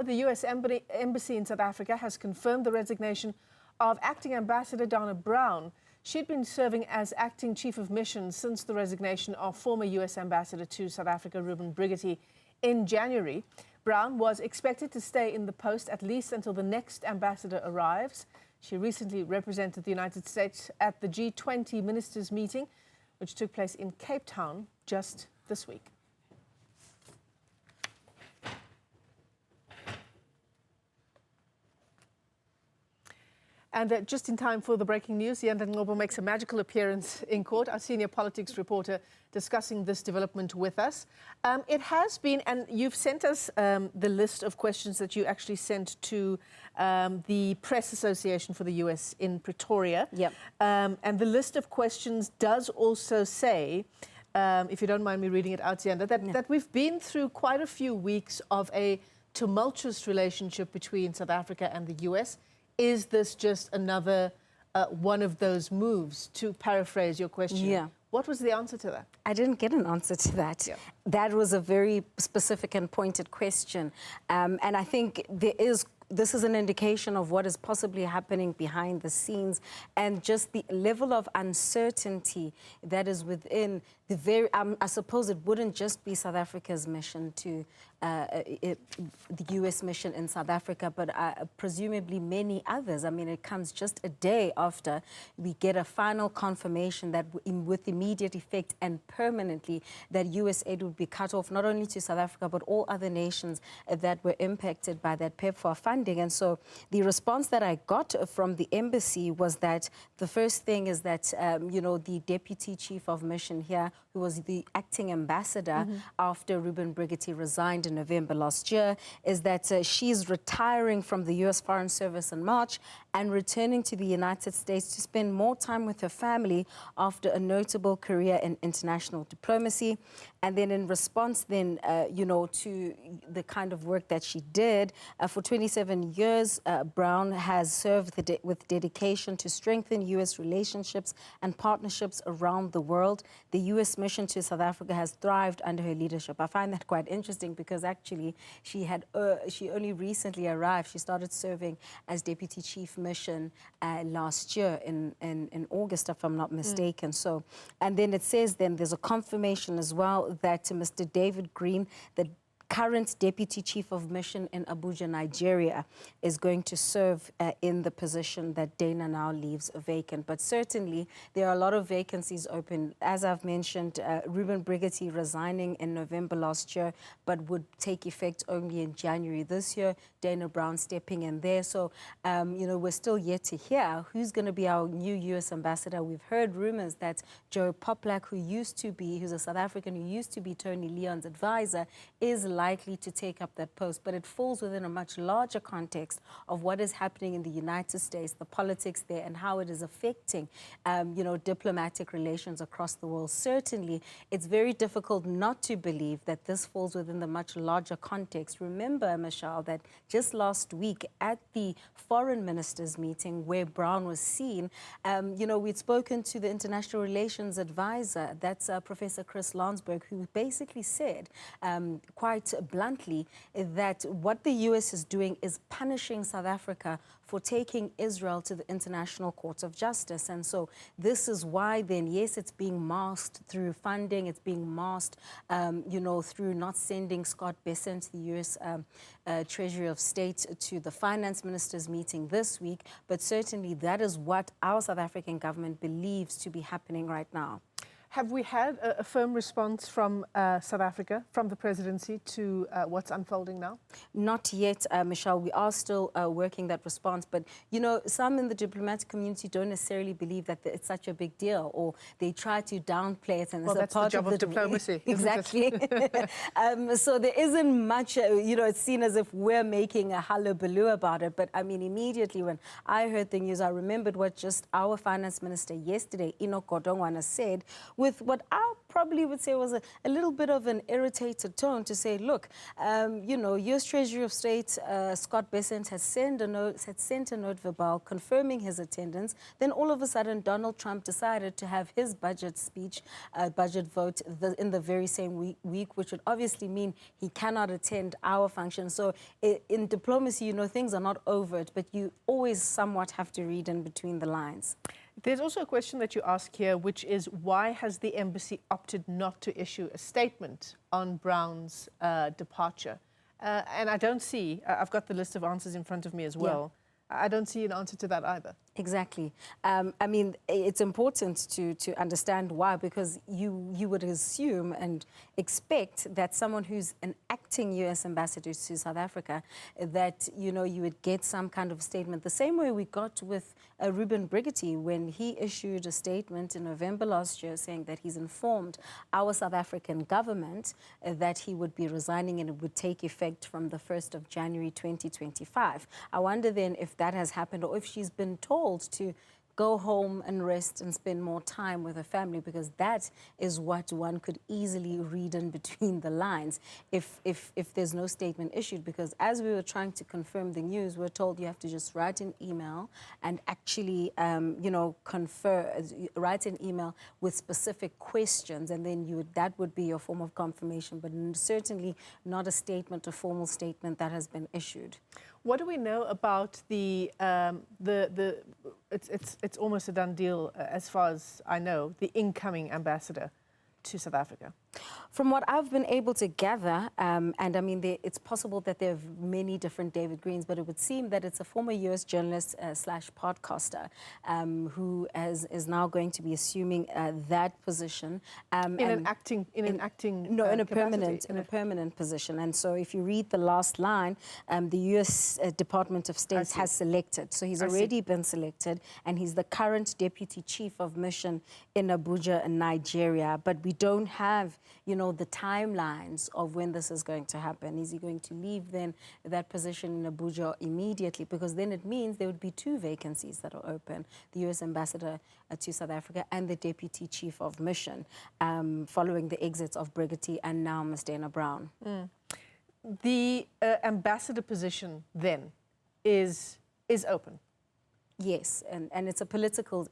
the U.S. Embassy in South Africa has confirmed the resignation of Acting Ambassador Donna Brown. She'd been serving as Acting Chief of Mission since the resignation of former U.S. Ambassador to South Africa, Ruben Brigety, in January. Brown was expected to stay in the post at least until the next ambassador arrives. She recently represented the United States at the G20 ministers' meeting, which took place in Cape Town just this week. And just in time for the breaking news, Ziyanda Ngcobo makes a magical appearance in court. Our senior politics reporter discussing this development with us. It has been, and you've sent us the list of questions that you actually sent to the Press Association for the US in Pretoria. Yep. And the list of questions does also say, if you don't mind me reading it out, Ziyanda, that we've been through quite a few weeks of a tumultuous relationship between South Africa and the US. Is this just another one of those moves, to paraphrase your question? Yeah. What was the answer to that? I didn't get an answer to that. Yeah. That was a very specific and pointed question. And I think this is an indication of what is possibly happening behind the scenes and just the level of uncertainty that is within the very, I suppose it wouldn't just be South Africa's mission to the US mission in South Africa, but presumably many others. I mean, it comes just a day after we get a final confirmation that with immediate effect and permanently that US aid would be cut off, not only to South Africa, but all other nations that were impacted by that PEPFAR funding. And so the response that I got from the embassy was that the first thing is that, you know, the deputy chief of mission here, who was the acting ambassador after Ruben Brigety resigned in November last year, is that she's retiring from the US Foreign Service in March and returning to the United States to spend more time with her family after a notable career in international diplomacy. And then in response then, you know, to the kind of work that she did, for 27 years, Brown has served with dedication to strengthen US relationships and partnerships around the world. The US mission to South Africa has thrived under her leadership. I find that quite interesting because actually she only recently arrived. She started serving as Deputy Chief Mission last year in August, if I'm not mistaken. So, and then it says then there's a confirmation as well that Mr. David Green, the current Deputy Chief of Mission in Abuja, Nigeria, is going to serve in the position that Dana now leaves vacant. But certainly, there are a lot of vacancies open. As I've mentioned, Ruben Brigety resigning in November last year, but would take effect only in January this year. Dana Brown stepping in there. So, you know, we're still yet to hear who's going to be our new U.S. ambassador. We've heard rumors that Joe Poplak, who's a South African who used to be Tony Leon's advisor, is likely to take up that post, but it falls within a much larger context of what is happening in the United States, the politics there, and how it is affecting, you know, diplomatic relations across the world. Certainly, it's very difficult not to believe that this falls within the much larger context. Remember, Michelle, that just last week at the foreign ministers meeting where Brown was seen, you know, we'd spoken to the international relations advisor, that's Professor Chris Landsberg, who basically said quite bluntly that what the US is doing is punishing South Africa for taking Israel to the International Court of Justice. And so this is why then, yes, it's being masked through funding, it's being masked, you know, through not sending Scott Bessent, the US Treasury of State, to the finance ministers meeting this week. But certainly that is what our South African government believes to be happening right now. Have we had a firm response from South Africa, from the presidency, to what's unfolding now? Not yet, Michelle. We are still working that response. But, you know, some in the diplomatic community don't necessarily believe that it's such a big deal, or they try to downplay it. And well, that's part the job of diplomacy. Exactly. So there isn't much, you know, it's seen as if we're making a hullabaloo about it. But, I mean, immediately when I heard the news, I remembered what just our finance minister yesterday, Ngcobo, said, with what our probably would say was a little bit of an irritated tone to say, look, you know, U.S. Treasury of State Scott Bessent has sent a note verbal confirming his attendance. Then all of a sudden, Donald Trump decided to have his budget speech, budget vote in the very same week, which would obviously mean he cannot attend our function. So in diplomacy, you know, things are not overt, but you always somewhat have to read in between the lines. There's also a question that you ask here, which is why has the embassy opted not to issue a statement on Brown's departure? And I don't see, I've got the list of answers in front of me as well. Yeah. I don't see an answer to that either. Exactly. I mean, it's important to understand why, because you would assume and expect that someone who's an acting U.S. ambassador to South Africa, that, you know, you would get some kind of statement. The same way we got with Ruben Brigety when he issued a statement in November last year saying that he's informed our South African government that he would be resigning and it would take effect from the 1st of January 2025. I wonder then if that has happened or if she's been told to go home and rest and spend more time with her family, because that is what one could easily read in between the lines if there's no statement issued. Because as we were trying to confirm the news, we're told you have to just write an email and actually, you know, write an email with specific questions, and then that would be your form of confirmation, but certainly not a statement, a formal statement that has been issued. What do we know about it's almost a done deal, as far as I know, the incoming ambassador to South Africa? From what I've been able to gather, and I mean, it's possible that there are many different David Greens, but it would seem that it's a former U.S. journalist slash podcaster who is now going to be assuming that position. In a permanent position. And so if you read the last line, the U.S. Department of State has selected. So he's already been selected, and he's the current Deputy Chief of Mission in Abuja, Nigeria. But we don't have, you know, the timelines of when this is going to happen. Is he going to leave then that position in Abuja immediately? Because then it means there would be two vacancies that are open, the U.S. ambassador to South Africa and the Deputy Chief of Mission, following the exits of Brigety and now Ms. Dana Brown. The ambassador position then is open. Yes, and it's a political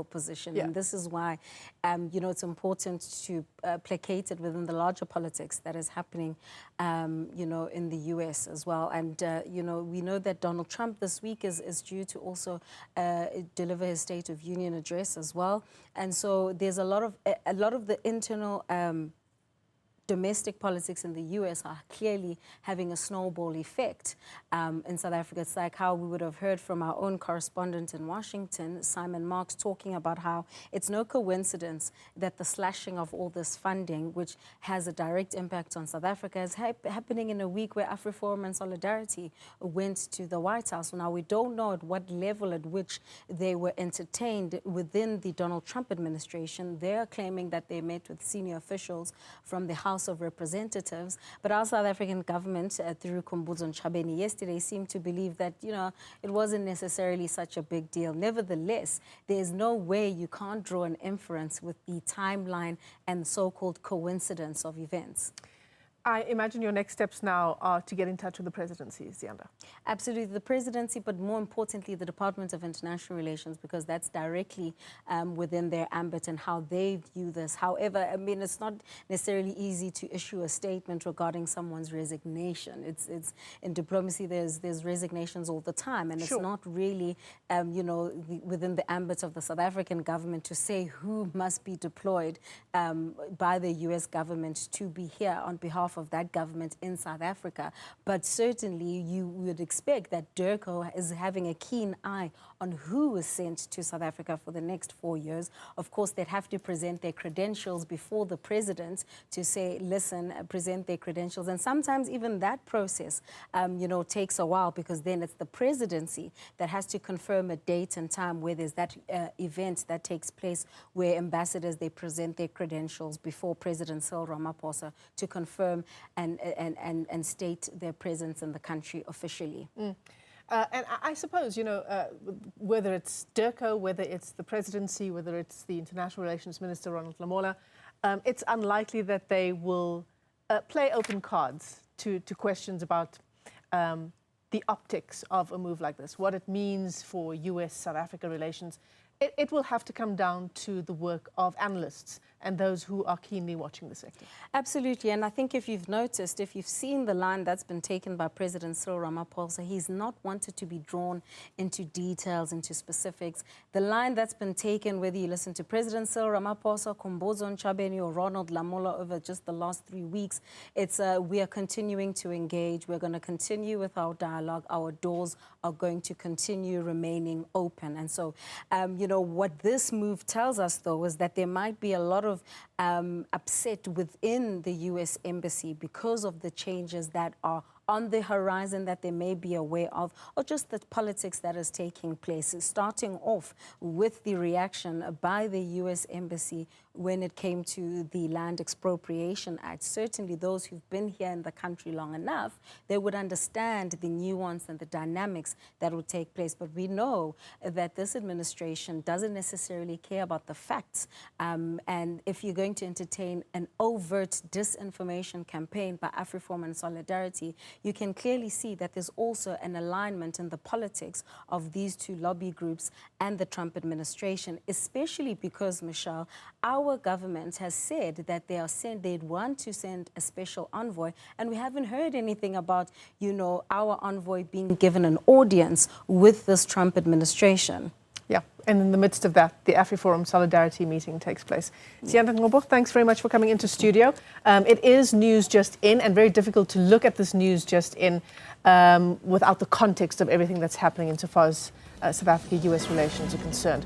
position, and this is why, you know, it's important to placate it within the larger politics that is happening, you know, in the U.S. as well. And you know, we know that Donald Trump this week is due to also deliver his State of Union address as well, and so there's a lot of the internal domestic politics in the U.S. are clearly having a snowball effect in South Africa. It's like how we would have heard from our own correspondent in Washington, Simon Marks, talking about how it's no coincidence that the slashing of all this funding, which has a direct impact on South Africa, is happening in a week where AfriForum and Solidarity went to the White House. Now, we don't know at what level at which they were entertained within the Donald Trump administration. They're claiming that they met with senior officials from the House of Representatives, but our South African government, through Khumbudzo Ntshabeni yesterday, seemed to believe that, you know, it wasn't necessarily such a big deal. Nevertheless, there's no way you can't draw an inference with the timeline and so-called coincidence of events. I imagine your next steps now are to get in touch with the presidency, Ziyanda. Absolutely, the presidency, but more importantly, the Department of International Relations, because that's directly within their ambit and how they view this. However, I mean, it's not necessarily easy to issue a statement regarding someone's resignation. It's in diplomacy, there's resignations all the time, and it's not really, you know, within the ambit of the South African government to say who must be deployed by the U.S. government to be here on behalf of that government in South Africa. But certainly you would expect that DIRCO is having a keen eye on who is sent to South Africa for the next 4 years. Of course, they'd have to present their credentials before the president to say, listen, present their credentials. And sometimes even that process, you know, takes a while, because then it's the presidency that has to confirm a date and time where there's that event that takes place where ambassadors, they present their credentials before President Cyril Ramaphosa to confirm and state their presence in the country officially. And I suppose, you know, whether it's DIRCO, whether it's the presidency, whether it's the International Relations Minister, Ronald Lamola, it's unlikely that they will play open cards to questions about the optics of a move like this, what it means for US-South Africa relations. It will have to come down to the work of analysts and those who are keenly watching the sector. Absolutely, and I think if you've noticed, if you've seen the line that's been taken by President Cyril Ramaphosa, he's not wanted to be drawn into details, into specifics. The line that's been taken, whether you listen to President Cyril Ramaphosa, Khumbudzo Ntshavheni or Ronald Lamola over just the last 3 weeks, it's we are continuing to engage, we're going to continue with our dialogue, our doors are going to continue remaining open. And so, you know, what this move tells us, though, is that there might be a lot of upset within the U.S. Embassy because of the changes that are on the horizon that they may be aware of, or just the politics that is taking place, starting off with the reaction by the U.S. Embassy when it came to the Land Expropriation Act. Certainly those who've been here in the country long enough, they would understand the nuance and the dynamics that would take place. But we know that this administration doesn't necessarily care about the facts. And if you're going to entertain an overt disinformation campaign by AfriForum and Solidarity, you can clearly see that there's also an alignment in the politics of these two lobby groups and the Trump administration, especially because, Michelle, our government has said that they'd want to send a special envoy, and we haven't heard anything about, you know, our envoy being given an audience with this Trump administration. Yeah, and in the midst of that, the AfriForum Solidarity meeting takes place. Ziyanda and Ngcobo, thanks very much for coming into studio. It is news just in, and very difficult to look at this news just in without the context of everything that's happening insofar as South Africa-US relations are concerned.